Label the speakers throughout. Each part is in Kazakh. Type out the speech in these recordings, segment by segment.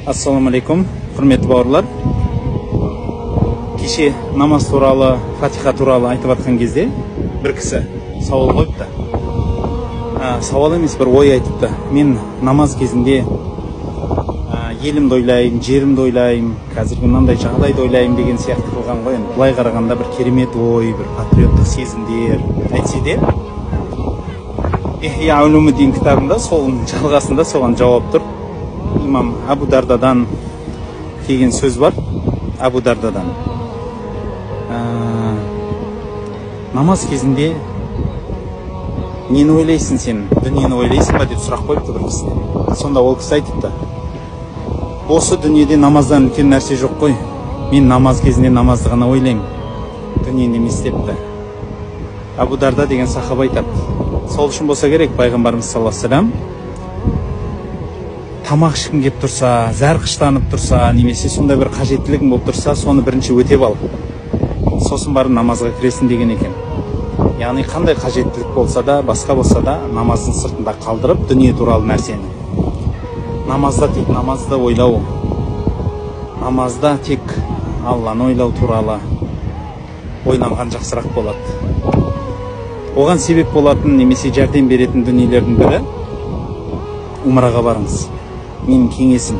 Speaker 1: Ассаламу алейкум, құрметті бауырлар. Кеше намаз туралы, фатиха туралы айтып атқан кезде бір кісі сауал қойыпты. Сауал емес, бір ой айтыпты. Мен намаз кезінде елімді ойлаймын, жерімді ойлаймын, қазіргі мынандай жағдайды ойлаймын деген сияқты қылған ғой. Былай қарағанда бір керемет ой, бір патриоттық сезімдер. Әйтсе де Ихия Улумуддин кітабында соның жалғасында соған жауап тұр. İmam Abu Darda'dan kelген сөз бар. Abu Darda'dan. Намаз кезінде нені ойлайсың сен? Дүниені ойлайсың ба деп сұрақ қойыпты бір кісі. Сонда ол кісі айтыпты: осы дүниеде намаздан үлкен нәрсе жоқ қой. Мен намаз кезінде намазды ғана ойлаймын. Дүниені емес депті. Abu Darda деген сахаба айтады. Сол үшін болса керек, пайғамбарымыз саллаллаху алейхи ва саллям тамақ ішкің кеп тұрса, зәрқыштанып тұрса, немесе сондай бір қажеттілігің болып тұрса, соны бірінші өтеп ал. Сосын барып намазға кіресің деген екен. Яғни қандай қажеттілік болса да, басқа болса да, намаздың сыртында қалдырып, дүние туралы нәрсені. Намазда тек намазды ойлау, намазда тек Алланы ойлау туралы ойланған жақсырақ болады. Оған себеп болатын, немесе жәрдем беретін дүниелердің бірі умраға барыңыз. Менің кеңесім,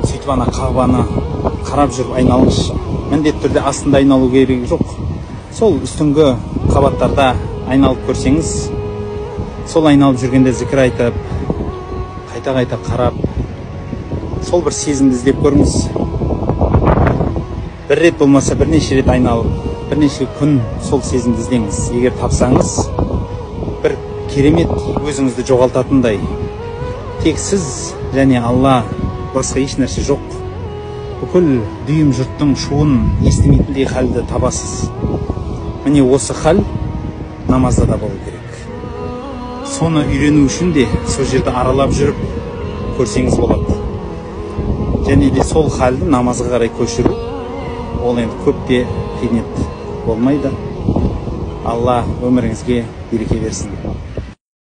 Speaker 1: сөйтіп ана Кағбаны қарап жүріп айналыңызшы. Міндетті түрде астында айналу керек жоқ. Сол үстіңгі қабаттарда айналып көрсеңіз, сол айналып жүргенде зікір айтып, қайта-қайта қарап, сол бір сезімді іздеп көріңіз. Бір рет болмаса бірнеше рет айналып, бірнеше күн сол сезімді іздеңіз. Егер тапсаңыз, бір керемет өзіңізді жоғалтатындай, тек сіз және Алла, басқа еш нәрсе жоқ. Бүкіл дүйім жұрттың шуын естімейтіндей халді табасыз. Міне осы хал намазда да болу керек. Соны үйрену үшін де сол жерді аралап жүріп көрсеңіз болады. Және де сол халді намазға қарай көшіру, ол енді көпте қиынет болмайды. Алла өміріңізге береке берсін.